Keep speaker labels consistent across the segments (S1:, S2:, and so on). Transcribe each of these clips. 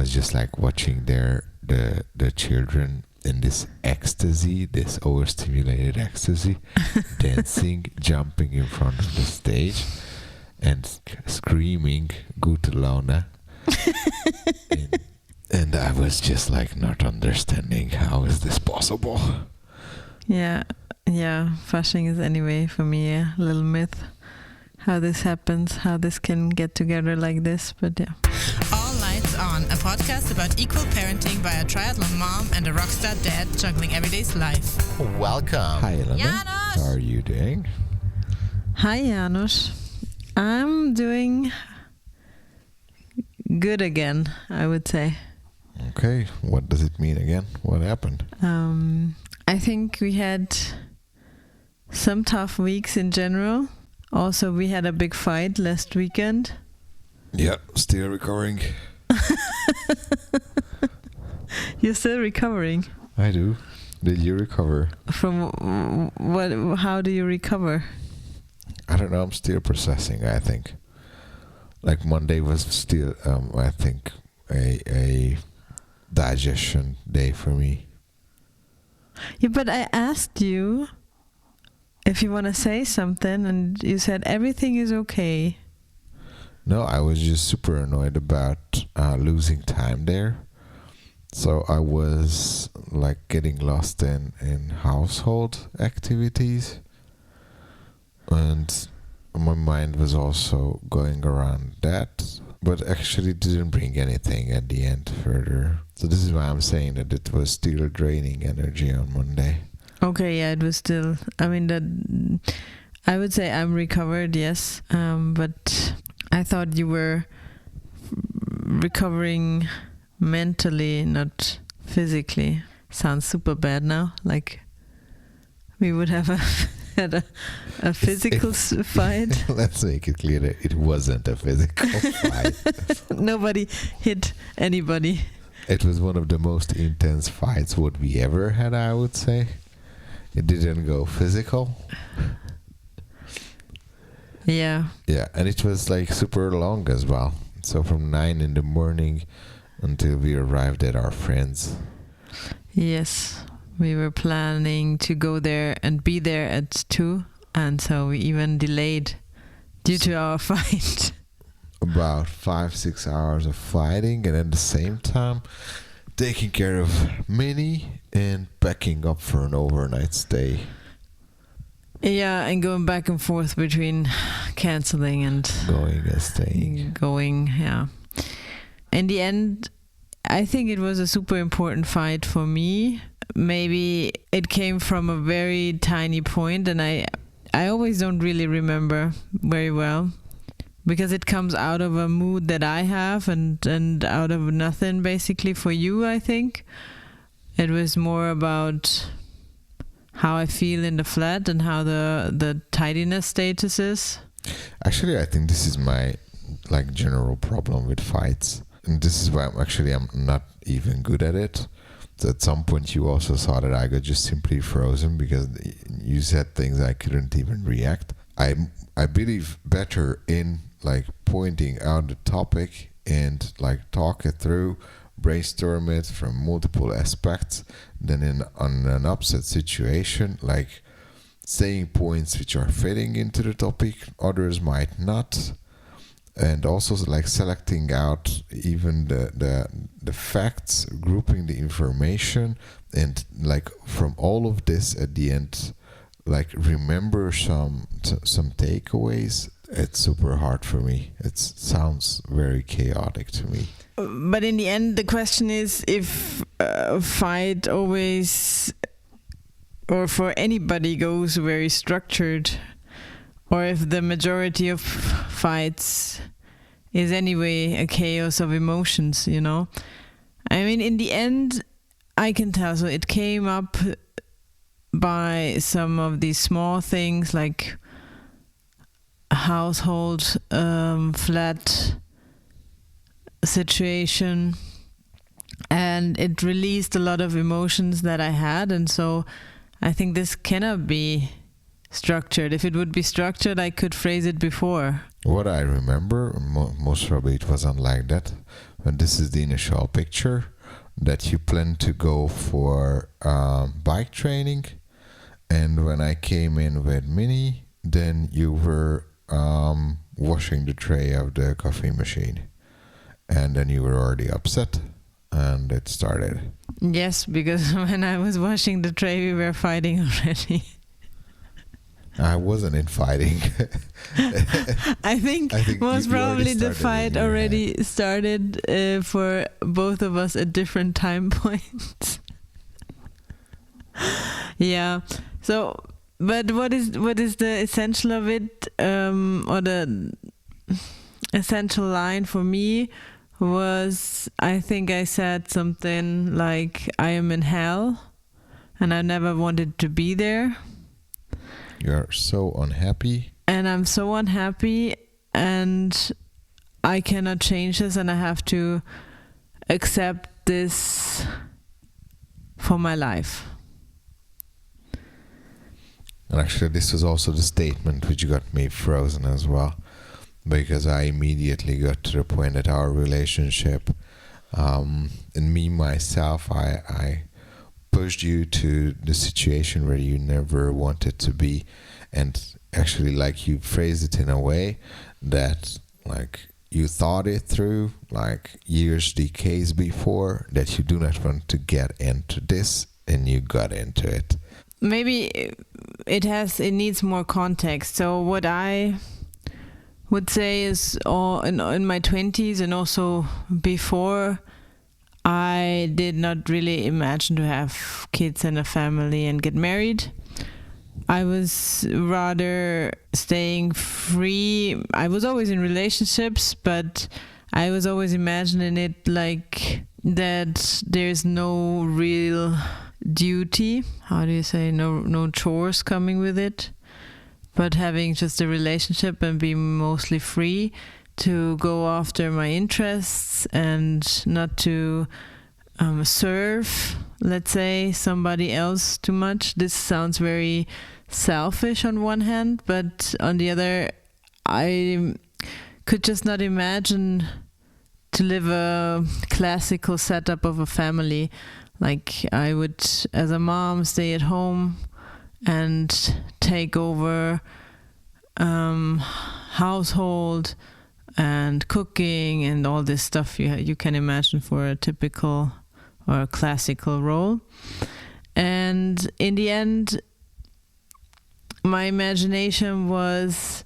S1: was just like watching the children in this ecstasy, this overstimulated ecstasy, dancing, jumping in front of the stage, and screaming "Gute Laune." and I was just like not understanding how is this possible.
S2: Yeah, Fasching is anyway for me a little myth. How this happens, how this can get together like this, but yeah.
S3: All Lights On, a podcast about equal parenting by a triathlon mom and a rockstar dad juggling everyday's life.
S1: Welcome. Hi, Elena.
S3: János!
S1: How are you doing?
S2: Hi, János. I'm doing good again, I would say.
S1: Okay, what does it mean again? What happened?
S2: I think we had some tough weeks in general. Also, we had a big fight last weekend.
S1: Yeah, still recovering.
S2: You're still recovering?
S1: I do. Did you recover?
S2: From what? How do you recover?
S1: I don't know, I'm still processing, I think. Like Monday was still, I think, a digestion day for me.
S2: Yeah, but I asked you if you want to say something, and you said everything is okay.
S1: No, I was just super annoyed about losing time there. So I was like getting lost in household activities. And my mind was also going around that. But actually didn't bring anything at the end further. So this is why I'm saying that it was still draining energy on Monday.
S2: Okay, yeah, it was still, I mean, that I would say I'm recovered, yes. But I thought you were recovering mentally, not physically. Sounds super bad now. Like we would have had a physical fight.
S1: Let's make it clear that it wasn't a physical fight.
S2: Nobody hit anybody.
S1: It was one of the most intense fights what we ever had, I would say. It didn't go physical.
S2: Yeah.
S1: Yeah, and it was like super long as well. So from 9 in the morning until we arrived at our friends.
S2: Yes, we were planning to go there and be there at 2, and so we even delayed due to our fight.
S1: About 5-6 hours of fighting, and at the same time taking care of Minnie and packing up for an overnight stay.
S2: Yeah, and going back and forth between canceling and
S1: going and staying.
S2: Going, yeah. In the end, I think it was a super important fight for me. Maybe it came from a very tiny point, and I always don't really remember very well, because it comes out of a mood that I have and out of nothing basically for you, I think. It was more about how I feel in the flat and how the tidiness status is.
S1: Actually, I think this is my like general problem with fights. And this is why I'm not even good at it. So at some point you also saw that I got just simply frozen because you said things I couldn't even react. I believe better in like pointing out the topic and like talk it through, brainstorm it from multiple aspects than on an upset situation, like saying points which are fitting into the topic, others might not, and also like selecting out even the facts, grouping the information, and like from all of this at the end, like remember some takeaways. It's super hard for me. It sounds very chaotic to me.
S2: But in the end, the question is if a fight always, or for anybody, goes very structured, or if the majority of fights is anyway a chaos of emotions, you know? I mean, in the end, I can tell. So it came up by some of these small things like household, flat situation, and it released a lot of emotions that I had, and so I think this cannot be structured. If it would be structured, I could phrase it before.
S1: What I remember, most probably it wasn't like that, but this is the initial picture, that you plan to go for bike training, and when I came in with Minnie, then you were washing the tray of the coffee machine, and then you were already upset, and it started.
S2: Yes, because when I was washing the tray, we were fighting already.
S1: I wasn't in fighting.
S2: I think most
S1: you
S2: probably the
S1: started
S2: fight
S1: in your
S2: already started for both of us at different time points. Yeah. So, but what is the essential of it, or the essential line for me was, I think I said something like, I am in hell and I never wanted to be there.
S1: You're so unhappy.
S2: And I'm so unhappy and I cannot change this, and I have to accept this for my life.
S1: And actually, this was also the statement which got me frozen as well, because I immediately got to the point that our relationship, and me myself, I pushed you to the situation where you never wanted to be, and actually, like, you phrased it in a way that, like, you thought it through, like, years, decades before, that you do not want to get into this, and you got into it.
S2: Maybe it needs more context. So what I would say is, in my 20s and also before, I did not really imagine to have kids and a family and get married. I was rather staying free. I was always in relationships, but I was always imagining it like that there's no real duty. How do you say? No chores coming with it. But having just a relationship and being mostly free to go after my interests and not to serve, let's say, somebody else too much. This sounds very selfish on one hand, but on the other, I could just not imagine to live a classical setup of a family. Like, I would, as a mom, stay at home and take over household and cooking and all this stuff you can imagine for a typical or a classical role. And in the end, my imagination was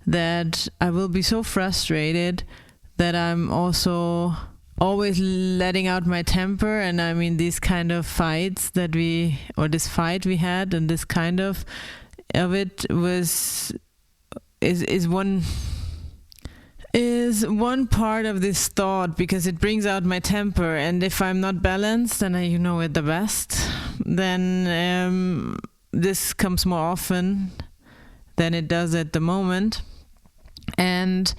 S2: that I will be so frustrated that I'm also always letting out my temper. And I mean, these kind of fights this fight we had, and this kind of it is one part of this thought, because it brings out my temper, and if I'm not balanced, and you know it the best, then this comes more often than it does at the moment. And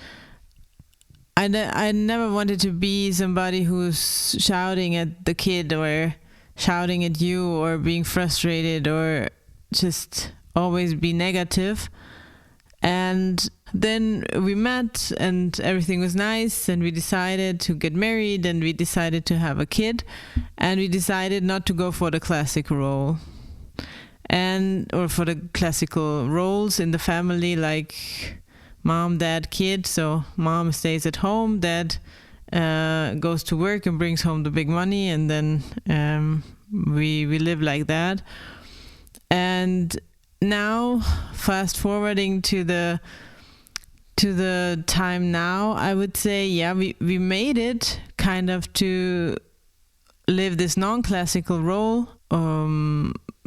S2: I never wanted to be somebody who's shouting at the kid or shouting at you or being frustrated or just always be negative. And then we met and everything was nice, and we decided to get married, and we decided to have a kid, and we decided not to go for the classic role or for the classical roles in the family, like mom, dad, kid. So mom stays at home, dad goes to work and brings home the big money, and then we live like that. And now, fast forwarding to the time now, I would say, yeah, we made it kind of to live this non-classical role,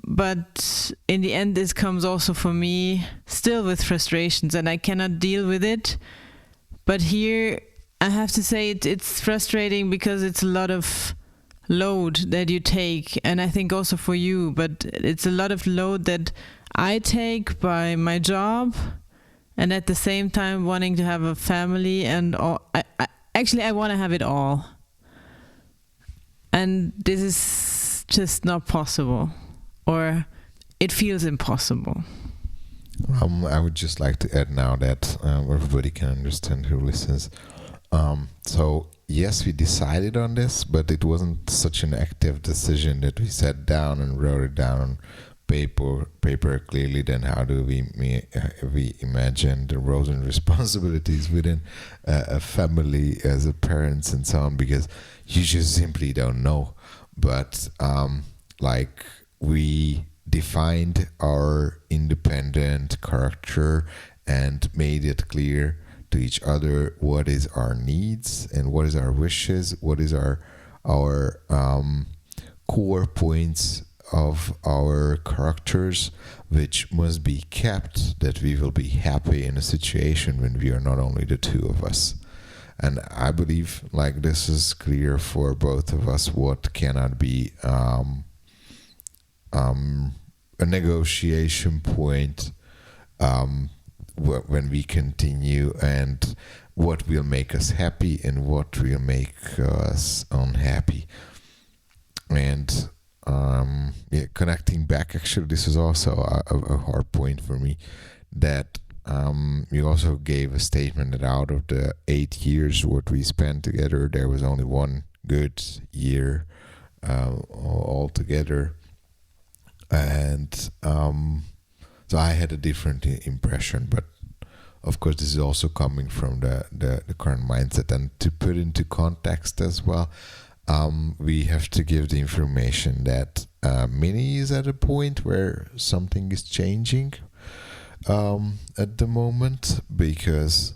S2: but in the end, this comes also for me still with frustrations, and I cannot deal with it. But here, I have to say it's frustrating because it's a lot of load that you take, and I think also for you, but it's a lot of load that I take by my job, and at the same time wanting to have a family, and all. I want to have it all, and this is just not possible, or it feels impossible.
S1: I would just like to add now that everybody can understand who listens. So yes, we decided on this, but it wasn't such an active decision that we sat down and wrote it down on paper clearly. Then how do we imagine the roles and responsibilities within a family as a parents and so on? Because you just simply don't know. But like we defined our independent character and made it clear to each other what is our needs and what is our wishes, what is our core points of our characters, which must be kept, that we will be happy in a situation when we are not only the two of us. And I believe like this is clear for both of us what cannot be a negotiation point when we continue, and what will make us happy and what will make us unhappy. And connecting back, actually this is also a hard point for me, that you also gave a statement that out of the 8 years what we spent together, there was only one good year altogether. And so I had a different impression, but of course this is also coming from the current mindset. And to put into context as well, we have to give the information that Minnie is at a point where something is changing at the moment, because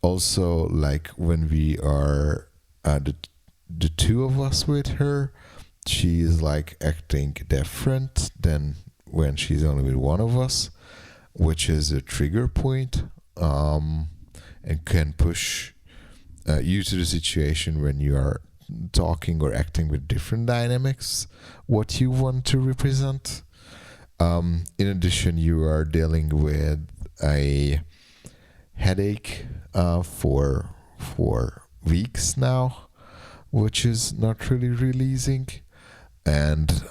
S1: also like when we are the two of us with her, she is like acting different than when she's only with one of us, which is a trigger point, and can push you to the situation when you are talking or acting with different dynamics, what you want to represent. In addition, you are dealing with a headache for weeks now, which is not really releasing. And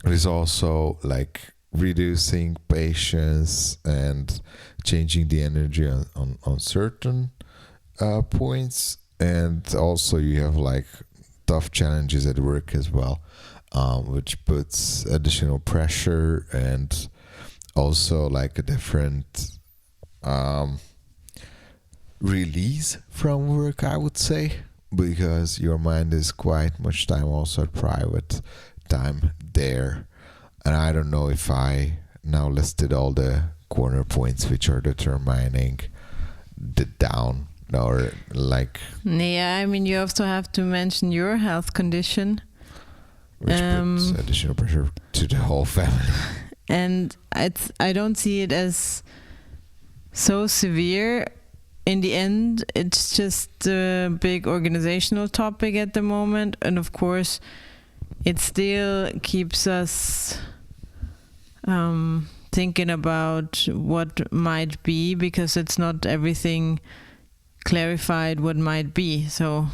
S1: it is also like reducing patience and changing the energy on certain points. And also you have like tough challenges at work as well, which puts additional pressure, and also like a different release from work, I would say, because your mind is quite much time also at private time there. And I don't know if I now listed all the corner points which are determining the down, or like...
S2: Yeah, I mean, you also have to mention your health condition,
S1: which puts additional pressure to the whole family.
S2: And I don't see it as so severe. In the end, it's just a big organizational topic at the moment. And of course, it still keeps us thinking about what might be, because it's not everything clarified what might be. So,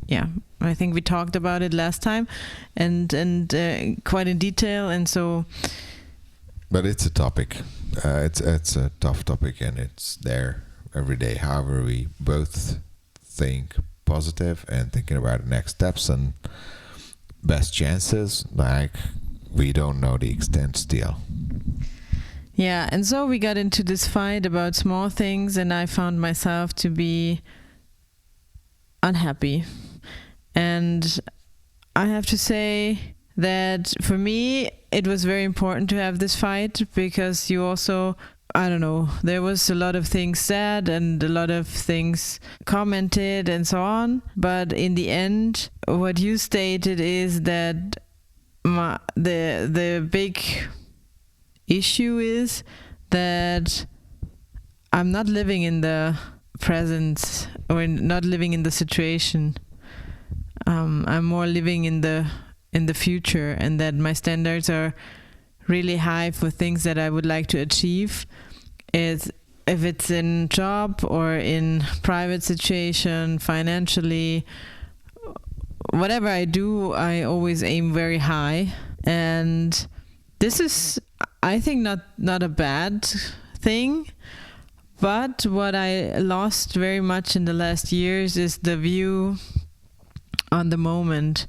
S2: yeah, I think we talked about it last time and quite in detail. And so...
S1: But it's a topic. It's a tough topic, and it's there every day. However, we both think positive and thinking about the next steps and best chances. Like, we don't know the extent still.
S2: Yeah, and so we got into this fight about small things, and I found myself to be unhappy. And I have to say that for me, it was very important to have this fight, because you also, I don't know, there was a lot of things said and a lot of things commented and so on. But in the end, what you stated is that the big issue is that I'm not living in the present, or not living in the situation. I'm more living in the future, and that my standards are really high for things that I would like to achieve. Is if it's in job or in private situation, financially, whatever I do, I always aim very high. And this is, I think not a bad thing. But what I lost very much in the last years is the view on the moment,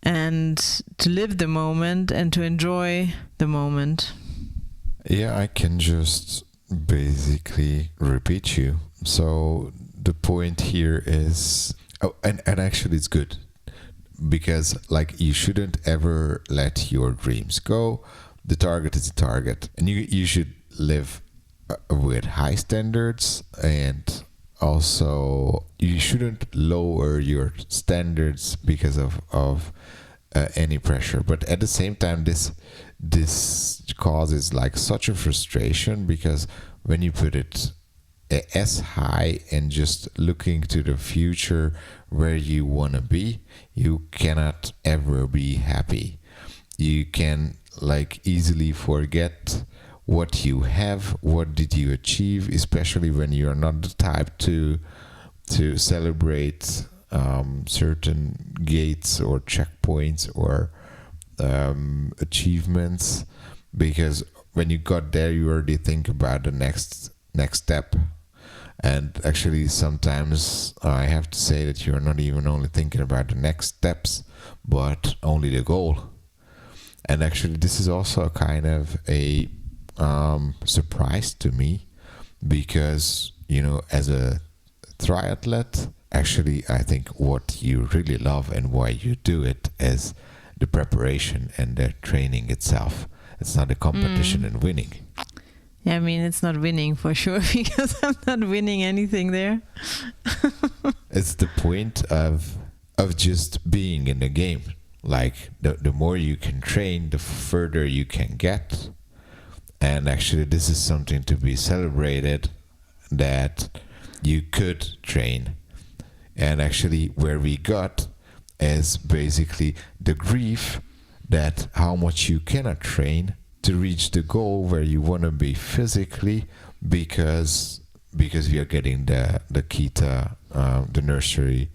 S2: and to live the moment and to enjoy the moment.
S1: Yeah, I can just basically repeat you. So the point here is, and actually it's good, because like you shouldn't ever let your dreams go. The target is a target, and you should live with high standards, and also you shouldn't lower your standards because of any pressure. But at the same time, this causes like such a frustration, because when you put it as high and just looking to the future where you want to be, you cannot ever be happy. You can like easily forget what you have, what did you achieve, especially when you are not the type to celebrate certain gates or checkpoints or achievements, because when you got there you already think about the next step. And actually sometimes I have to say that you're not even only thinking about the next steps, but only the goal. And actually this is also a kind of a surprise to me, because as a triathlete, actually I think what you really love and why you do it is the preparation and the training itself. It's not a competition and winning.
S2: Yeah, I mean, it's not winning for sure, because I'm not winning anything there.
S1: It's the point of just being in the game. Like the more you can train, the further you can get. And actually this is something to be celebrated, that you could train. And actually where we got is basically the grief that how much you cannot train to reach the goal where you want to be physically, because we are getting the kita, the nursery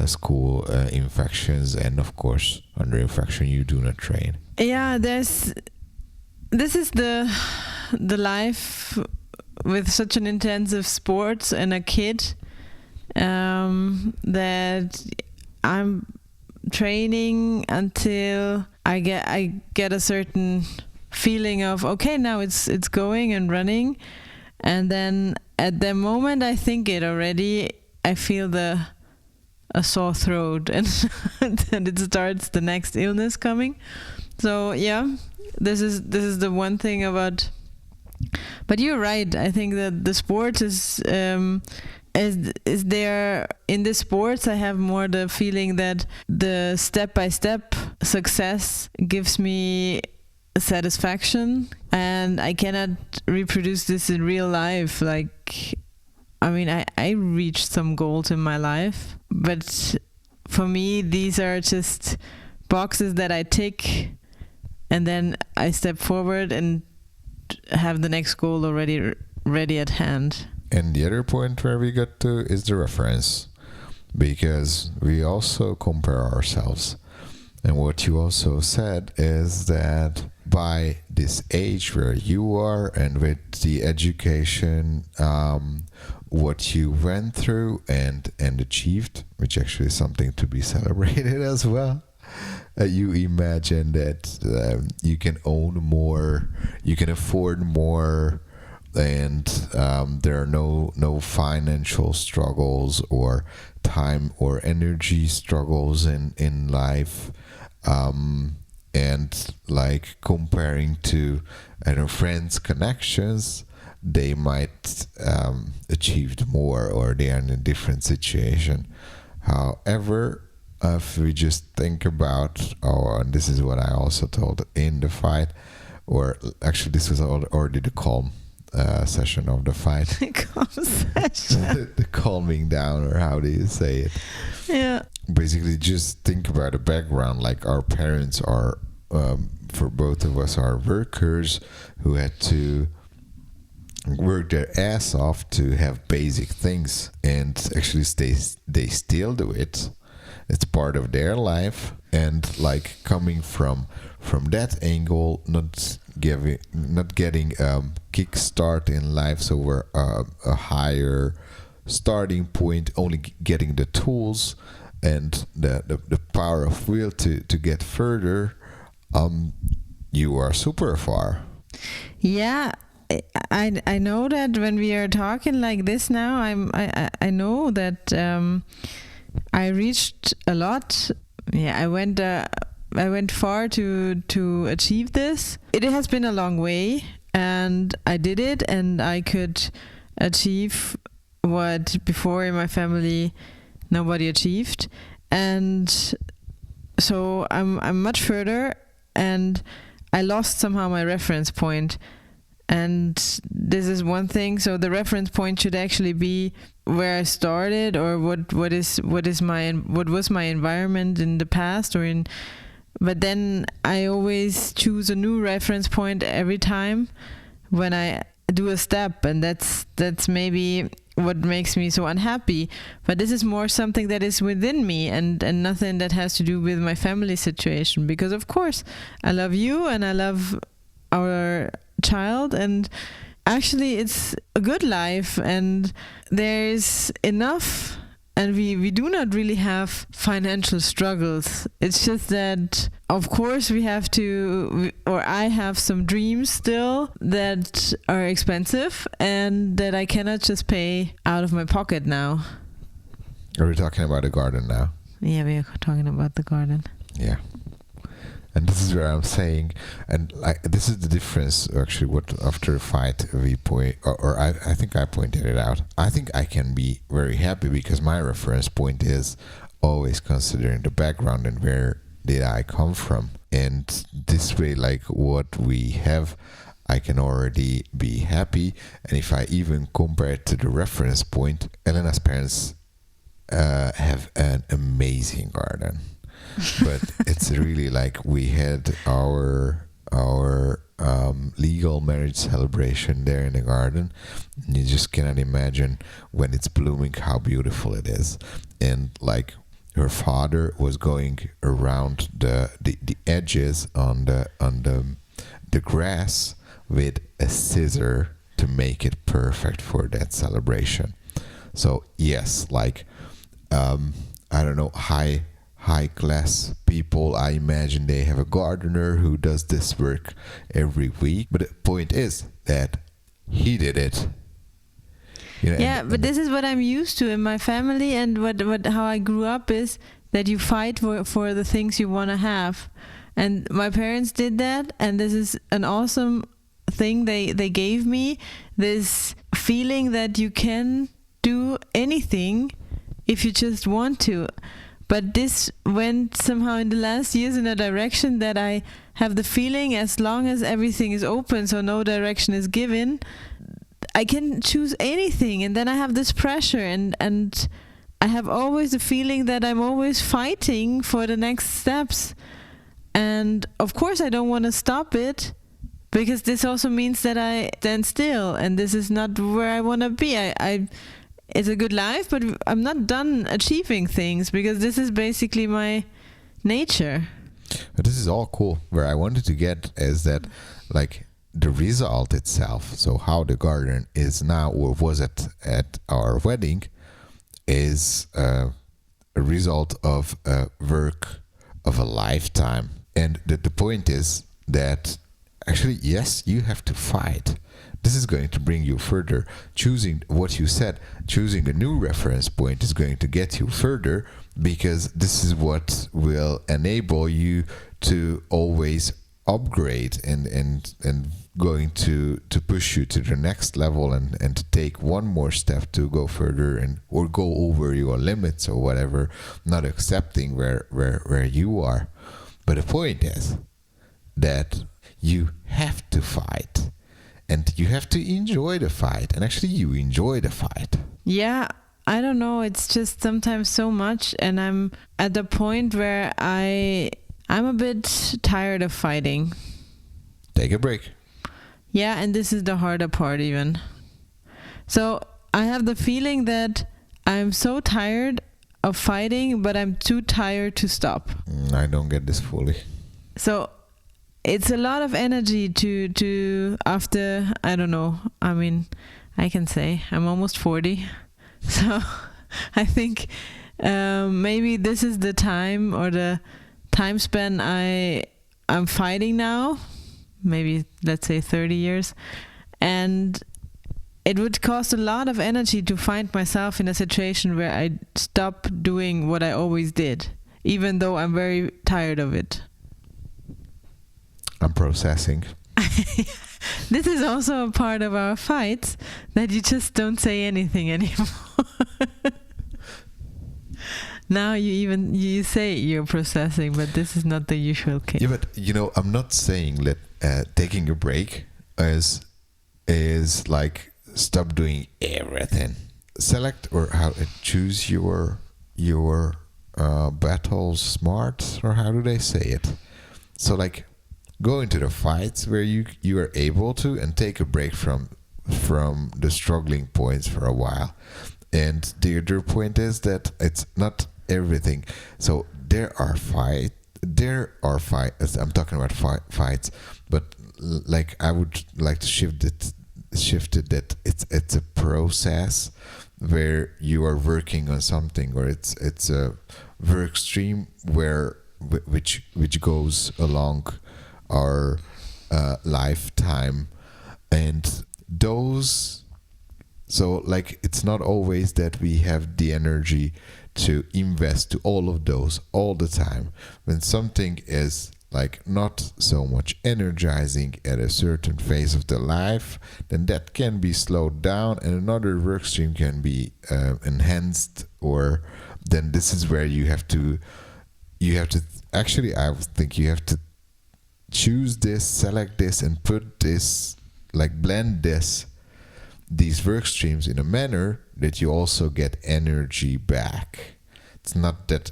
S1: school infections, and of course under infection you do not train.
S2: Yeah, this is the life with such an intensive sports and a kid, that I'm training until I get a certain feeling of, okay, now it's going and running, and then at the moment I think it already, I feel a sore throat, and then it starts the next illness coming. So yeah, this is the one thing about. But you're right. I think that the sport is there in the sports. I have more the feeling that the step-by-step success gives me satisfaction, and I cannot reproduce this in real life. Like, I mean, I reached some goals in my life, but for me these are just boxes that I tick, and then I step forward and have the next goal already ready at hand.
S1: And the other point where we got to is the reference, because we also compare ourselves. And what you also said is that by this age where you are, and with the education, what you went through and achieved, which actually is something to be celebrated as well, you imagine that you can own more, you can afford more, and there are no financial struggles or time or energy struggles in life. And like comparing to friends' connections, they might achieved more, or they are in a different situation. However, if we just think about, and this is what I also told in the fight, or actually this was already the calm session of the fight.
S2: Calm session.
S1: The calming down, or how do you say it?
S2: Yeah.
S1: Basically, just think about the background. Like, our parents are, for both of us, are workers who had to work their ass off to have basic things, and actually they still do it. it's part of their life, and like coming from that angle, not getting kickstart in life, so we're a higher starting point, only getting the tools and the power of will to get further, you are super far.
S2: Yeah, I know that when we are talking like this now, I know that I reached a lot. Yeah, I went far to achieve this. It has been a long way, and I did it, and I could achieve what before in my family nobody achieved, and so I'm much further, and I lost somehow my reference point. And this is one thing. So the reference point should actually be where I started, or what was my environment in the past, or in. But then I always choose a new reference point every time when I do a step, and that's maybe what makes me so unhappy. But this is more something that is within me, and nothing that has to do with my family situation. Because of course I love you and I love our child, and actually it's a good life, and there's enough, and we do not really have financial struggles. It's just that of course we have to, or I have some dreams still that are expensive and that I cannot just pay out of my pocket now.
S1: Are we talking about a garden now?
S2: Yeah, we are talking about the garden.
S1: Yeah. And this is where I'm saying, and like this is the difference actually. What after a fight we point, or I think I pointed it out. I think I can be very happy because my reference point is always considering the background and where did I come from. And this way, like what we have, I can already be happy. And if I even compare it to the reference point, Elena's parents have an amazing garden. But it's really like we had our legal marriage celebration there in the garden. And you just cannot imagine when it's blooming how beautiful it is. And like her father was going around the edges on the grass with a scissor to make it perfect for that celebration. So yes, like I don't know, high class people, I imagine they have a gardener who does this work every week. But the point is that he did it. You know,
S2: yeah, but this is what I'm used to in my family, and what how I grew up is that you fight for the things you want to have. And my parents did that, and this is an awesome thing they gave me, this feeling that you can do anything if you just want to. But this went somehow in the last years in a direction that I have the feeling as long as everything is open, so no direction is given, I can choose anything. And then I have this pressure, and I have always the feeling that I'm always fighting for the next steps. And of course I don't want to stop it, because this also means that I stand still, and this is not where I want to be. It's a good life, but I'm not done achieving things, because this is basically my nature.
S1: But this is all cool. Where I wanted to get is that, like, the result itself, so how the garden is now, or was at our wedding, is a result of a work of a lifetime. And the point is that actually, yes, you have to fight. This is going to bring you further. Choosing what you said, choosing a new reference point is going to get you further, because this is what will enable you to always upgrade and going to push you to the next level, and to take one more step to go further, and or go over your limits or whatever, not accepting where you are. But the point is that you have to fight. And you have to enjoy the fight. And actually, you enjoy the fight.
S2: Yeah, I don't know. It's just sometimes so much. And I'm at the point where I'm a bit tired of fighting.
S1: Take a break.
S2: Yeah, and this is the harder part even. So I have the feeling that I'm so tired of fighting, but I'm too tired to stop.
S1: I don't get this fully.
S2: So it's a lot of energy to after, I don't know, I mean, I can say I'm almost 40. So I think maybe this is the time or the time span I'm fighting now, maybe let's say 30 years. And it would cost a lot of energy to find myself in a situation where I stop doing what I always did, even though I'm very tired of it.
S1: I'm processing.
S2: This is also a part of our fights, that you just don't say anything anymore. Now you say you're processing, but this is not the usual case.
S1: Yeah, but I'm not saying that taking a break is stop doing everything. Select or choose your battles smart, or how do they say it? So go into the fights where you are able to, and take a break from the struggling points for a while. And the other point is that it's not everything. So there are fights. I'm talking about fights, but I would like to shift it that it's a process where you are working on something, or it's a work stream which goes along our lifetime, and those. So it's not always that we have the energy to invest to all of those all the time. When something is not so much energizing at a certain phase of the life, then that can be slowed down, and another work stream can be enhanced. Or then this is where you have to actually, I think you have to choose this, select this, and put this, blend these work streams in a manner that you also get energy back. It's not that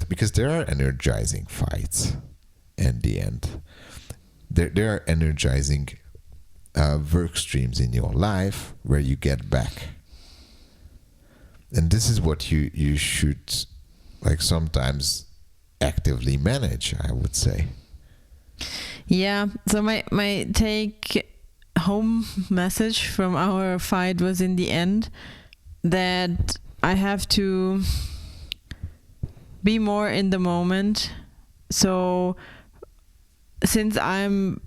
S1: because there are energizing fights in the end. There are energizing work streams in your life where you get back. And this is what you should sometimes actively manage, I would say.
S2: Yeah, so my take home message from our fight was, in the end, that I have to be more in the moment. So since I'm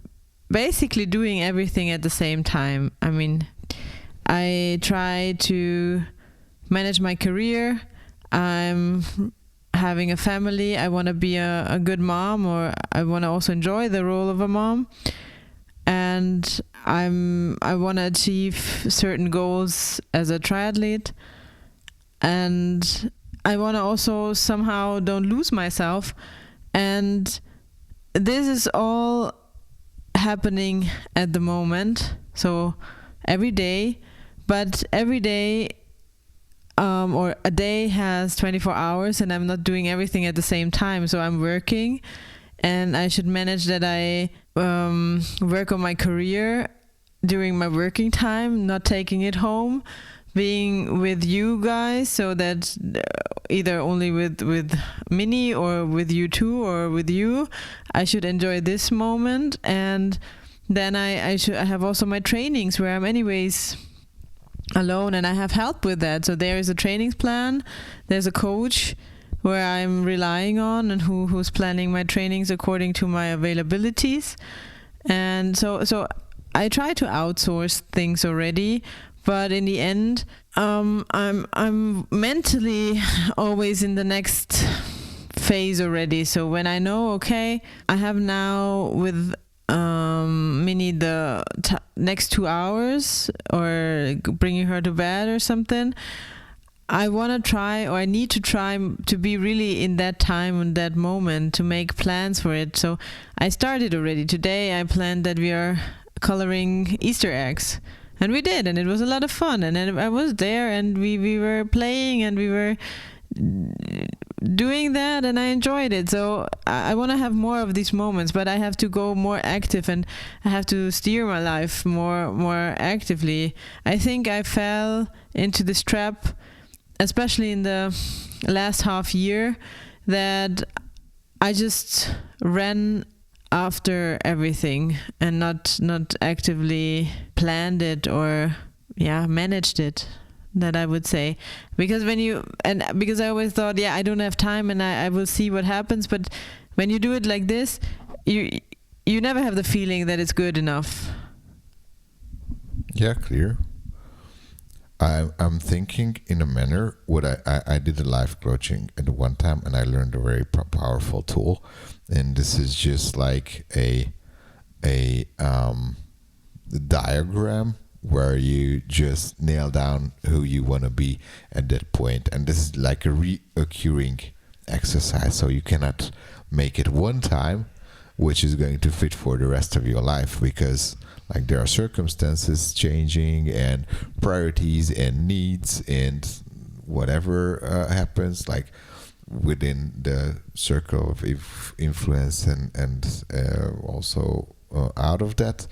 S2: basically doing everything at the same time, I mean, I try to manage my career, I'm having a family, I want to be a good mom, or I want to also enjoy the role of a mom, and I want to achieve certain goals as a triathlete, and I want to also somehow don't lose myself. And this is all happening at the moment, so every day, but every day or a day has 24 hours, and I'm not doing everything at the same time. So I'm working, and I should manage that I work on my career during my working time, not taking it home, being with you guys, so that either only with Minnie or with you two or with you, I should enjoy this moment. And then I have also my trainings where I'm anyways alone, and I have help with that. So there is a trainings plan, there's a coach where I'm relying on, and who's planning my trainings according to my availabilities. And so I try to outsource things already, but in the end, I'm mentally always in the next phase already. So when I know, okay, I have now with Minnie the next 2 hours, or bringing her to bed or something, I want to try, or I need to try to be really in that time and that moment to make plans for it. So I started already. Today I planned that we are coloring Easter eggs. And we did, and it was a lot of fun. And then I was there, and we were playing, and we were doing that, and I enjoyed it. So I want to have more of these moments, but I have to go more active, and I have to steer my life more actively. I think I fell into this trap, especially in the last half year that I just ran after everything and not actively planned it or managed it, that I would say. Because because I always thought, I don't have time and I will see what happens, but when you do it like this, you never have the feeling that it's good enough.
S1: Yeah, clear. I'm thinking in a manner what I did a life coaching at one time, and I learned a very powerful tool, and this is just like a diagram where you just nail down who you want to be at that point, and this is like a reoccurring exercise, so you cannot make it one time which is going to fit for the rest of your life, because like there are circumstances changing and priorities and needs and whatever happens like within the circle of influence and also out of that.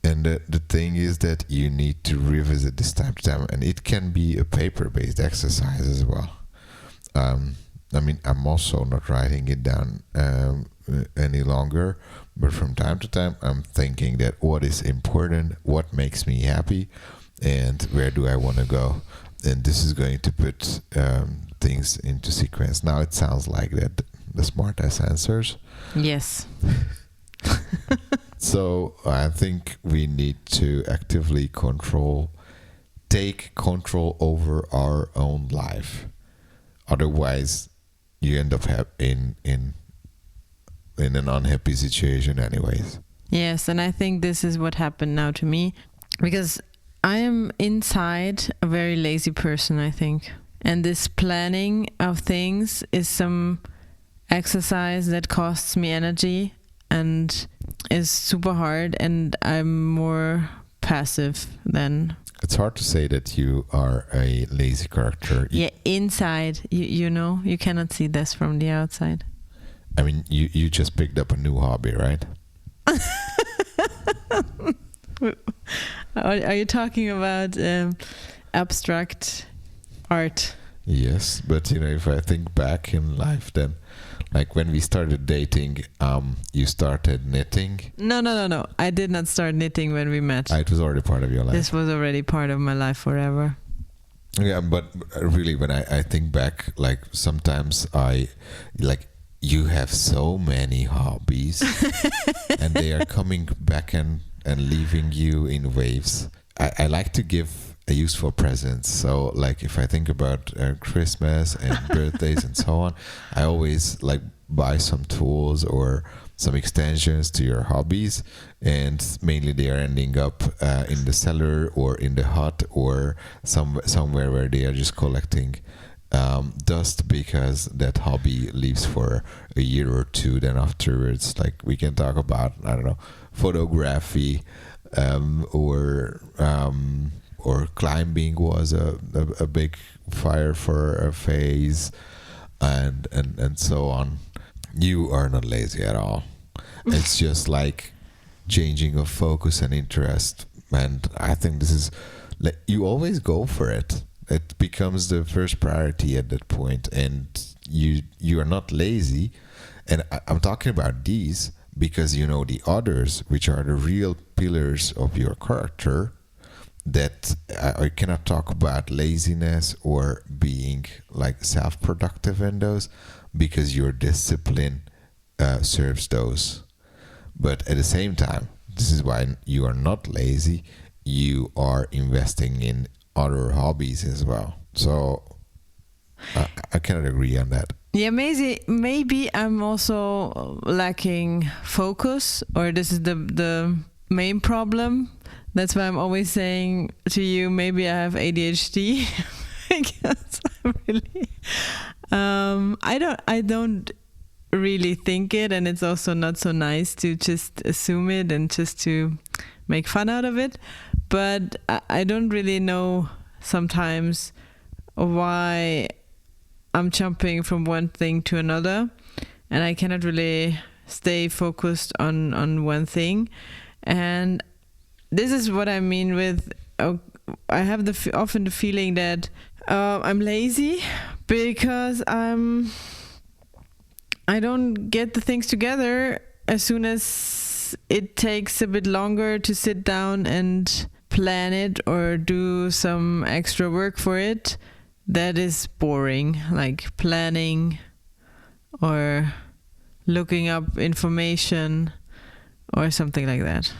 S1: And the thing is that you need to revisit this time to time, and it can be a paper-based exercise as well. I mean, I'm also not writing it down any longer, but from time to time I'm thinking that what is important, what makes me happy, and where do I want to go, and this is going to put things into sequence. Now it sounds like that the smartest answers.
S2: Yes.
S1: So I think we need to actively take control over our own life, otherwise you end up in an unhappy situation anyways.
S2: Yes, and I think this is what happened now to me, because I am inside a very lazy person, I think. And this planning of things is some exercise that costs me energy and is super hard, and I'm more passive than...
S1: It's hard to say that you are a lazy character.
S2: Yeah, inside, you know, you cannot see this from the outside.
S1: I mean, you just picked up a new hobby, right?
S2: Are you talking about abstract art?
S1: Yes, but you know, if I think back in life, then like when we started dating, you started knitting.
S2: No. I did not start knitting when we met.
S1: It was already part of your life.
S2: This was already part of my life forever.
S1: Yeah, but really, when I think back, like sometimes you have so many hobbies and they are coming back and leaving you in waves. I like to give a useful present. So like if I think about Christmas and birthdays and so on, I always like buy some tools or some extensions to your hobbies, and mainly they are ending up in the cellar or in the hut or somewhere where they are just collecting dust, because that hobby lives for a year or two. Then afterwards, like we can talk about, I don't know, photography, or climbing was a big fire for a phase, and so on. You are not lazy at all. It's just like changing of focus and interest, and I think this is like you always go for it. It becomes the first priority at that point, and you are not lazy. And I'm talking about these because you know the others, which are the real pillars of your character, that I cannot talk about laziness or being like self-productive in those, because your discipline serves those. But at the same time, this is why you are not lazy. You are investing in other hobbies as well. So I cannot agree on that.
S2: Yeah, maybe I'm also lacking focus, or this is the main problem. That's why I'm always saying to you, maybe I have ADHD because I'm really I don't really think it, and it's also not so nice to just assume it and just to make fun out of it. But I don't really know sometimes why I'm jumping from one thing to another, and I cannot really stay focused on one thing. And this is what I mean with I have often the feeling that I'm lazy, because I don't get the things together as soon as it takes a bit longer to sit down and plan it or do some extra work for it. That is boring, like planning or looking up information or something like that.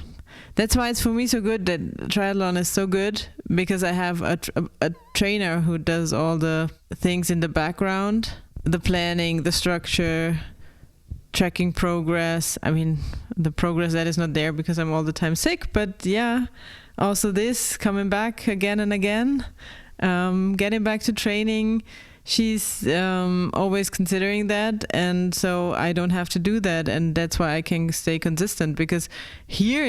S2: That's why it's for me so good that triathlon is so good, because I have a trainer who does all the things in the background, the planning, the structure, tracking progress. I mean, the progress that is not there because I'm all the time sick, but yeah, also this coming back again and again, getting back to training. She's always considering that, and so I don't have to do that, and that's why I can stay consistent. Because here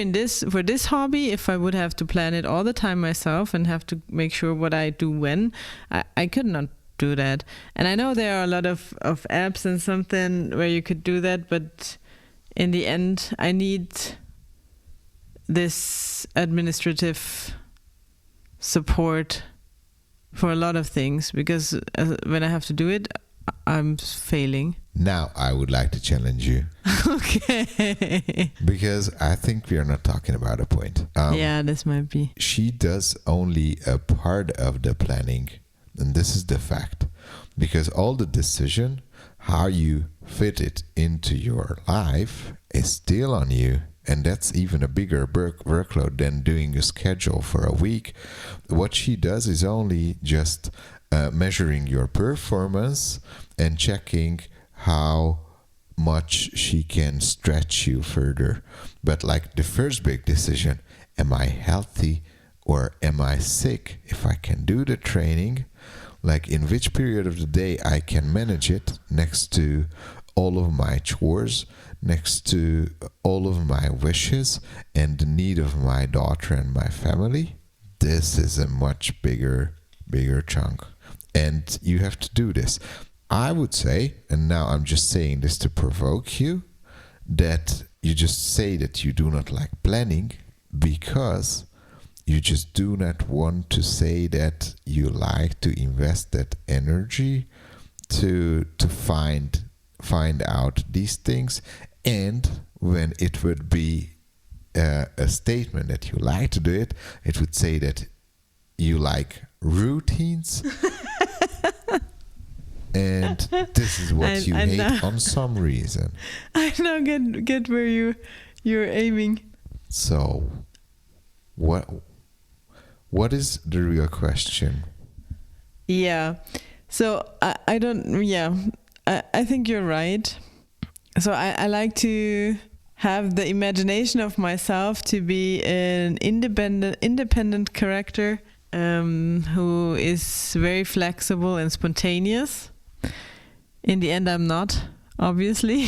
S2: for this hobby, if I would have to plan it all the time myself and have to make sure what I do when, I could not do that. And I know there are a lot of apps and something where you could do that, but in the end, I need this administrative support for a lot of things, because when I have to do it, I'm failing.
S1: Now I would like to challenge you.
S2: Okay.
S1: Because I think we are not talking about a point.
S2: Yeah, this might be.
S1: She does only a part of the planning, and this is the fact. Because all the decision, how you fit it into your life, is still on you. And that's even a bigger workload than doing a schedule for a week. What she does is only just measuring your performance and checking how much she can stretch you further. But like the first big decision, am I healthy or am I sick? If I can do the training, like in which period of the day I can manage it next to all of my chores, next to all of my wishes and the need of my daughter and my family. This is a much bigger chunk, and you have to do this. I would say, and now I'm just saying this to provoke you, that you just say that you do not like planning because you just do not want to say that you like to invest that energy to find out these things. And when it would be a statement that you like to do it, it would say that you like routines. And this is what you hate on some reason.
S2: I now get where you're aiming.
S1: So, what is the real question?
S2: Yeah. So I don't. Yeah, I think you're right. So I like to have the imagination of myself to be an independent character who is very flexible and spontaneous. In the end, I'm not, obviously,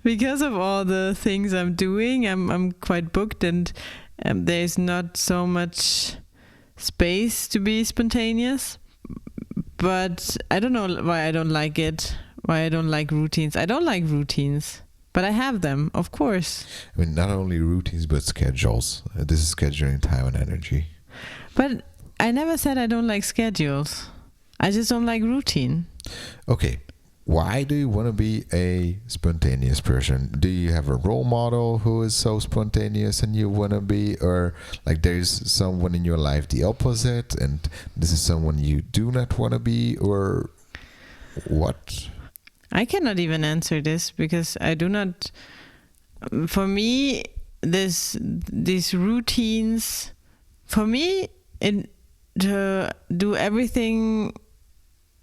S2: because of all the things I'm doing. I'm quite booked, and there's not so much space to be spontaneous. But I don't know why I don't like it. Why I don't like routines. I don't like routines, but I have them, of course.
S1: I mean, not only routines, but schedules. This is scheduling time and energy.
S2: But I never said I don't like schedules. I just don't like routine.
S1: Okay. Why do you want to be a spontaneous person? Do you have a role model who is so spontaneous and you want to be? Or like there's someone in your life the opposite and this is someone you do not want to be? Or what?
S2: I cannot even answer this because I do not. For me, these routines. For me, to do everything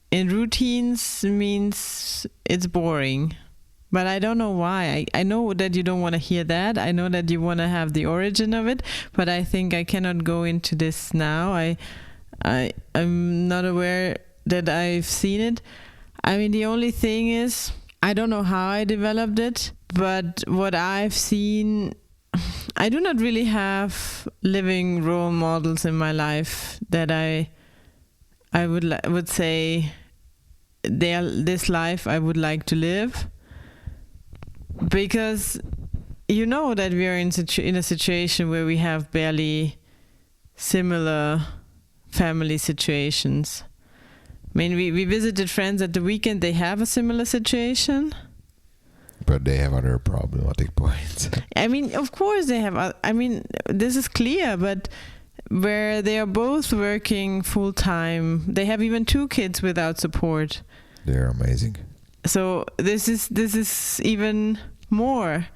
S2: in routines means it's boring. But I don't know why. I know that you don't want to hear that. I know that you want to have the origin of it. But I think I cannot go into this now. I'm not aware that I've seen it. I mean, the only thing is, I don't know how I developed it, but what I've seen, I do not really have living role models in my life that I would say this life I would like to live, because you know that we are in a situation where we have barely similar family situations. I mean, we visited friends at the weekend. They have a similar situation.
S1: But they have other problematic points.
S2: I mean, of course they have. I mean, this is clear, but where they are both working full time, they have even 2 kids without support.
S1: They're amazing.
S2: So this is even more.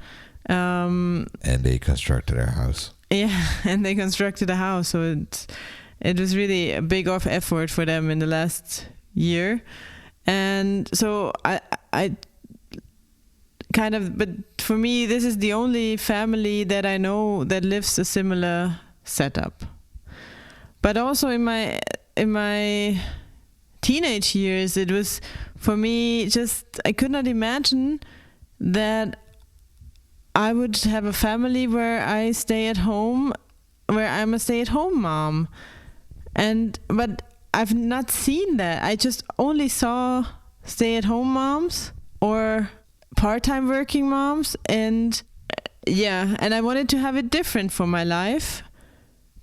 S1: And they constructed a house.
S2: Yeah, and they constructed a house, so it was really a big effort for them in the last year. And so I kind of, but for me, this is the only family that I know that lives a similar setup. But also in my teenage years, it was for me just, I could not imagine that I would have a family where I stay at home, where I'm a stay-at-home mom. But I've not seen that. I just only saw stay-at-home moms or part-time working moms, and I wanted to have it different for my life.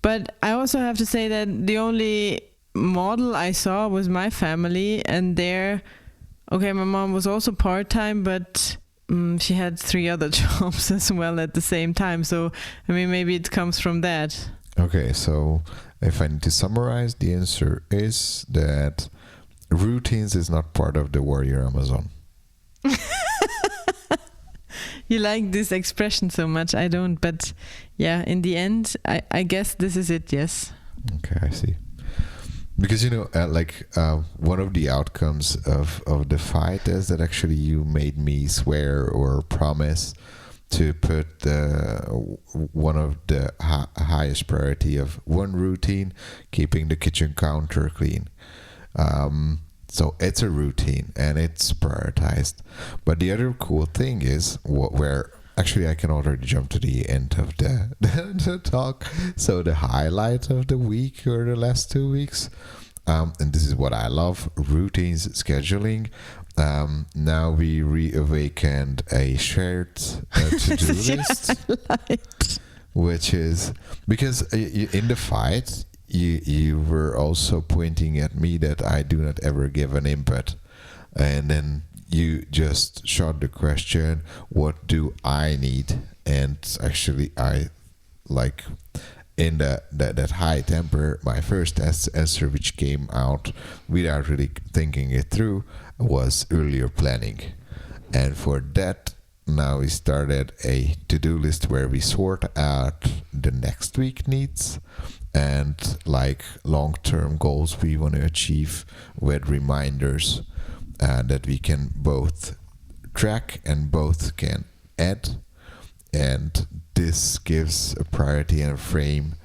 S2: But I also have to say that the only model I saw was my family, and my mom was also part-time, but she had 3 other jobs as well at the same time. So, I mean, maybe it comes from that.
S1: Okay, so if I need to summarize, the answer is that routines is not part of the warrior Amazon.
S2: You like this expression so much. I don't, but yeah, in the end, I guess this is it, yes.
S1: Okay, I see. Because, one of the outcomes of the fight is that actually you made me swear or promise to put one of the highest priority of one routine, keeping the kitchen counter clean. So it's a routine and it's prioritized. But the other cool thing is where actually I can already jump to the end of the talk. So the highlight of the week or the last 2 weeks, and this is what I love, routines, scheduling. Now we reawakened a shared to-do list, which is because in the fight, you were also pointing at me that I do not ever give an input, and then you just shot the question, what do I need? And actually I in that high temper, my first answer, which came out without really thinking it through, was earlier planning. And for that, now we started a to-do list where we sort out the next week needs and long-term goals we want to achieve with reminders that we can both track and both can add. And this gives a priority and a frame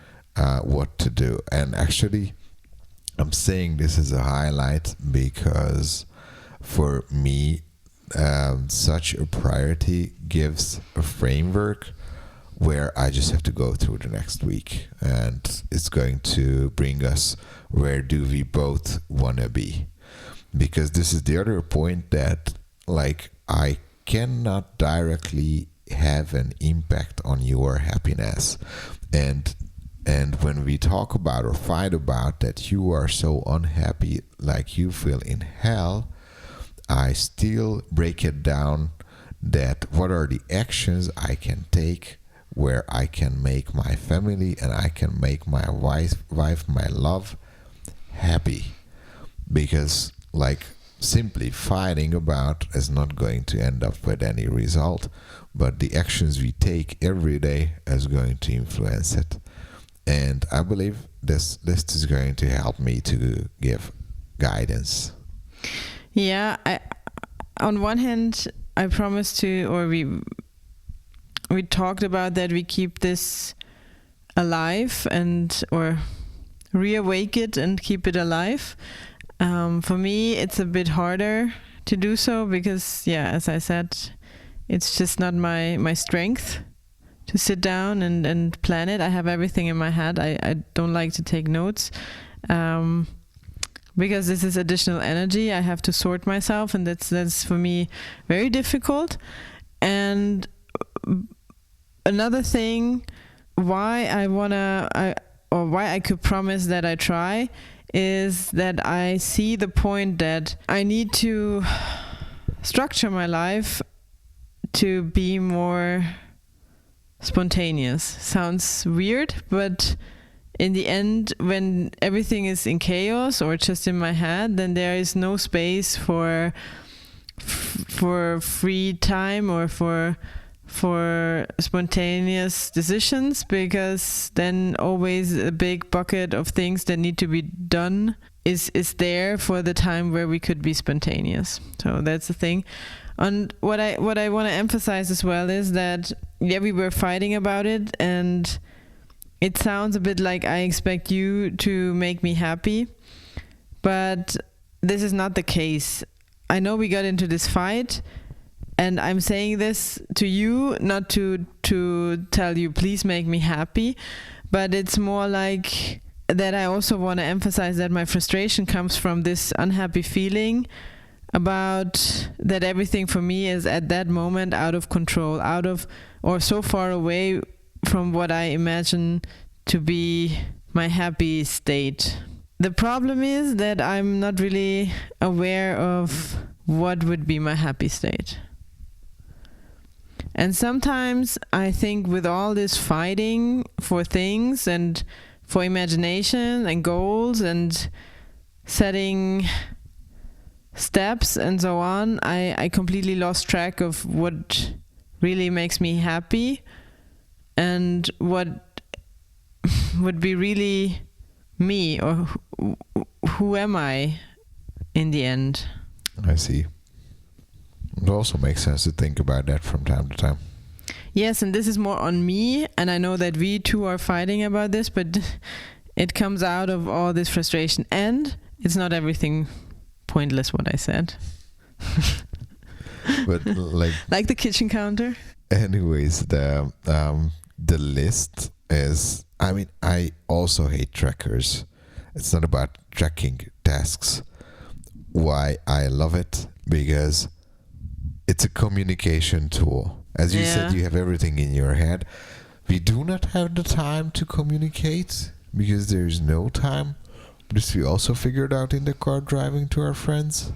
S1: what to do. And actually, I'm saying this is a highlight because for me, such a priority gives a framework where I just have to go through the next week, and it's going to bring us where do we both want to be. Because this is the other point that I cannot directly have an impact on your happiness, and when we talk about or fight about that you are so unhappy, like you feel in hell, I still break it down that what are the actions I can take where I can make my family and I can make my wife, my love happy. Because simply fighting about is not going to end up with any result, but the actions we take every day is going to influence it. And I believe this list is going to help me to give guidance.
S2: Yeah, on one hand, I promised to, or we talked about that we keep this alive or reawake it and keep it alive. For me, it's a bit harder to do so because, as I said, it's just not my strength to sit down and plan it. I have everything in my head. I don't like to take notes because this is additional energy. I have to sort myself, and that's for me very difficult. And another thing why I or why I could promise that I try, is that I see the point that I need to structure my life to be more spontaneous. Sounds weird, but in the end, when everything is in chaos or just in my head, then there is no space for free time or for spontaneous decisions, because then always a big bucket of things that need to be done is there for the time where we could be spontaneous. So that's the thing. And what I want to emphasize as well is that, yeah, we were fighting about it, and it sounds a bit like I expect you to make me happy, but this is not the case. I know we got into this fight, and I'm saying this to you, not to tell you, please make me happy, but it's more like that I also want to emphasize that my frustration comes from this unhappy feeling about that everything for me is at that moment out of control, out of, or so far away from what I imagine to be my happy state. The problem is that I'm not really aware of what would be my happy state. And sometimes I think with all this fighting for things and for imagination and goals and setting steps and so on, I completely lost track of what really makes me happy and what would be really me, or who am I in the end.
S1: I see. It also makes sense to think about that from time to time.
S2: Yes, and this is more on me, and I know that we two are fighting about this, but it comes out of all this frustration, and it's not everything pointless what I said.
S1: But
S2: like the kitchen counter.
S1: Anyways, the list is, I mean, I also hate trackers. It's not about tracking tasks. Why I love it? Because it's a communication tool. As you said, you have everything in your head. We do not have the time to communicate because there is no time. This we also figured out in the car driving to our friends.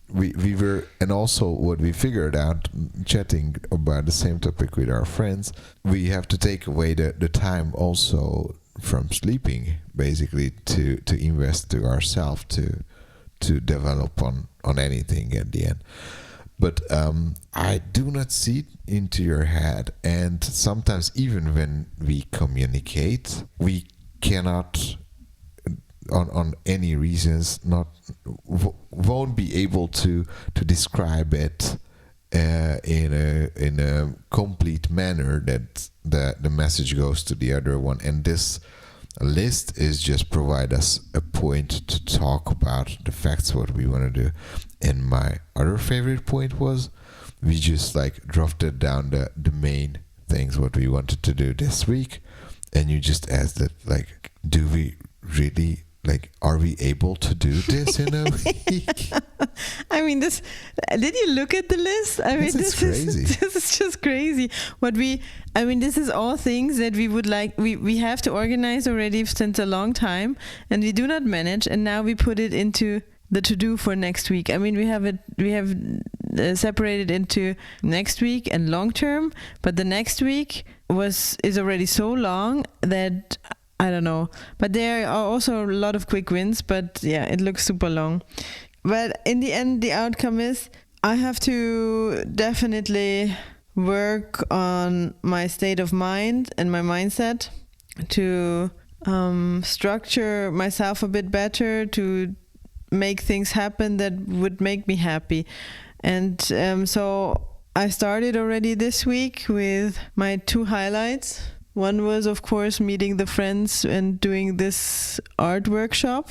S1: We were, and also what we figured out chatting about the same topic with our friends, we have to take away the time also from sleeping, basically, to invest to ourselves, to develop on anything at the end. But I do not see into your head, and sometimes even when we communicate, we cannot, on any reasons, won't be able to describe it in a complete manner that the message goes to the other one. And this list is just provide us a point to talk about the facts, what we want to do. And my other favorite point was we just drafted down the main things what we wanted to do this week, and you just asked it do we really, are we able to do this in a week?
S2: I mean, did you look at the list? I mean, this is crazy. This is just crazy. This is all things that we would we have to organize already since a long time, and we do not manage, and now we put it into the to-do for next week. I mean, we have separated into next week and long term, but the next week is already so long that I don't know. But there are also a lot of quick wins, but yeah, it looks super long. But in the end, the outcome is I have to definitely work on my state of mind and my mindset to structure myself a bit better, to make things happen that would make me happy. And so I started already this week with my 2 highlights. One was, of course, meeting the friends and doing this art workshop,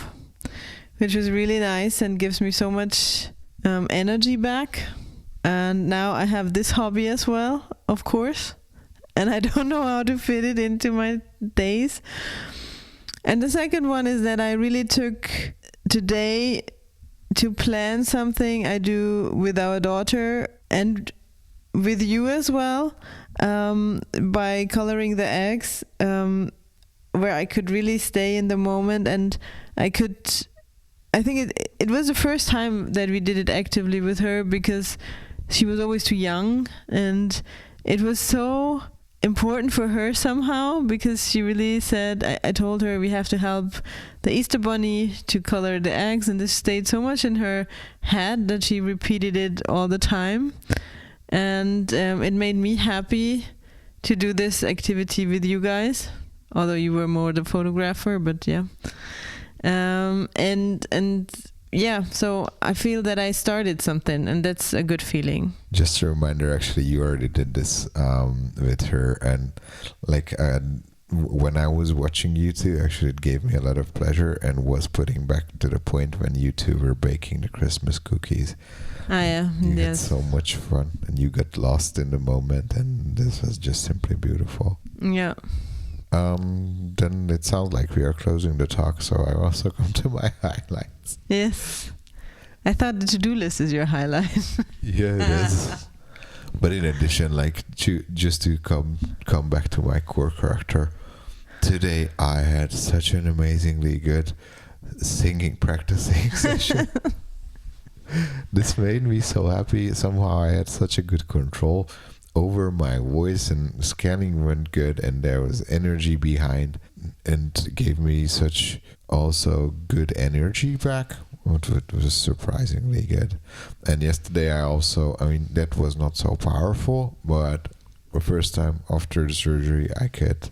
S2: which was really nice and gives me so much energy back. And now I have this hobby as well, of course, and I don't know how to fit it into my days. And the second one is that I really took today to plan something I do with our daughter and with you as well, by coloring the eggs. where I could really stay in the moment, and I think it was the first time that we did it actively with her, because she was always too young, and it was so important for her somehow, because she really said, I told her we have to help the Easter Bunny to color the eggs, and this stayed so much in her head that she repeated it all the time. And it made me happy to do this activity with you guys, although you were more the photographer, but yeah. And yeah, so I feel that I started something, and that's a good feeling.
S1: Just a reminder, actually, you already did this with her, and like when I was watching you two, actually it gave me a lot of pleasure, and was putting back to the point when you two were baking the Christmas cookies.
S2: Ah, yeah,
S1: you
S2: yes.
S1: had so much fun, and you got lost in the moment, and this was just simply beautiful.
S2: Yeah.
S1: Then it sounds like we are closing the talk, so I also come to my highlights.
S2: Yes. I thought the to-do list is your highlight.
S1: Yeah, it is. But in addition, like just to come back to my core character, today I had such an amazingly good singing practicing session. This made me so happy. Somehow I had such a good control over my voice, and scanning went good, and there was energy behind, and gave me such also good energy back. It was surprisingly good. And yesterday that was not so powerful, but the first time after the surgery I could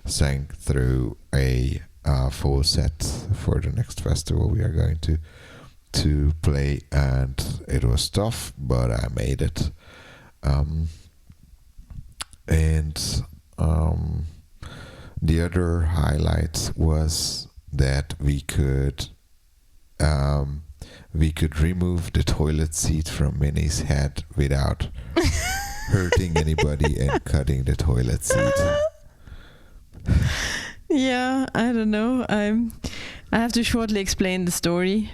S1: sing through a full set for the next festival we are going to play, and it was tough, but I made it. The other highlight was that we could remove the toilet seat from Minnie's head without hurting anybody and cutting the toilet seat.
S2: Yeah, I don't know. I have to shortly explain the story.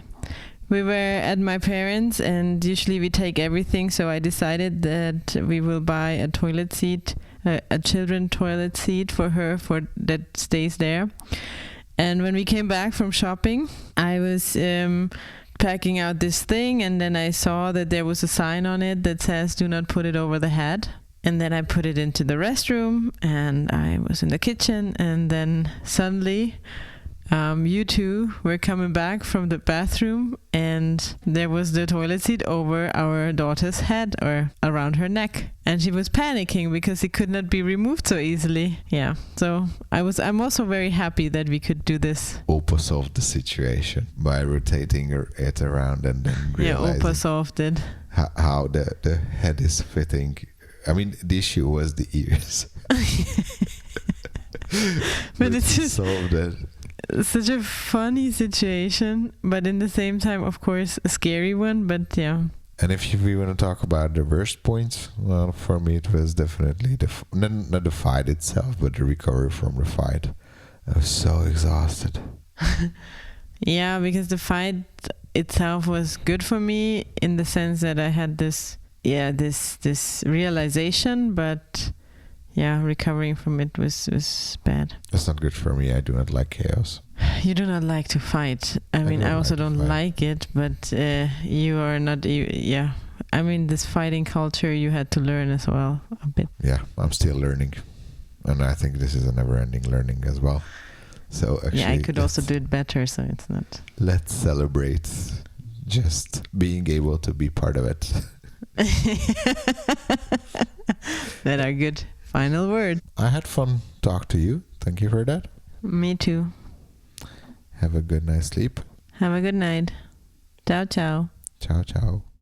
S2: We were at my parents', and usually we take everything, so I decided that we will buy a toilet seat, a children's toilet seat for her that stays there. And when we came back from shopping, I was packing out this thing, and then I saw that there was a sign on it that says "Do not put it over the head." And then I put it into the restroom, and I was in the kitchen, and then suddenly you two were coming back from the bathroom, and there was the toilet seat over our daughter's head, or around her neck, and she was panicking because it could not be removed so easily. Yeah, so I'm also very happy that we could do this.
S1: Opa solved the situation by rotating it around, and then realizing
S2: Opa solved it.
S1: How the head is fitting. I mean, the issue was the ears.
S2: But it's just
S1: solved it.
S2: Such a funny situation, but in the same time, of course, a scary one. But yeah.
S1: And if we want to talk about the worst points, well, for me it was definitely not the fight itself, but the recovery from the fight. I was so exhausted.
S2: Yeah, because the fight itself was good for me in the sense that I had this realization, but yeah, recovering from it was bad.
S1: That's not good for me. I do not like chaos.
S2: You do not like to fight. I mean, I also don't like it, but you are not. Yeah, I mean, this fighting culture you had to learn as well a bit.
S1: Yeah, I'm still learning, and I think this is a never-ending learning as well. So actually,
S2: yeah, I could also do it better. So it's not.
S1: Let's celebrate just being able to be part of it.
S2: That are good final word.
S1: I had fun talk to you. Thank you for that.
S2: Me too.
S1: Have a good night's sleep.
S2: Have a good night. Ciao, ciao.
S1: Ciao, ciao.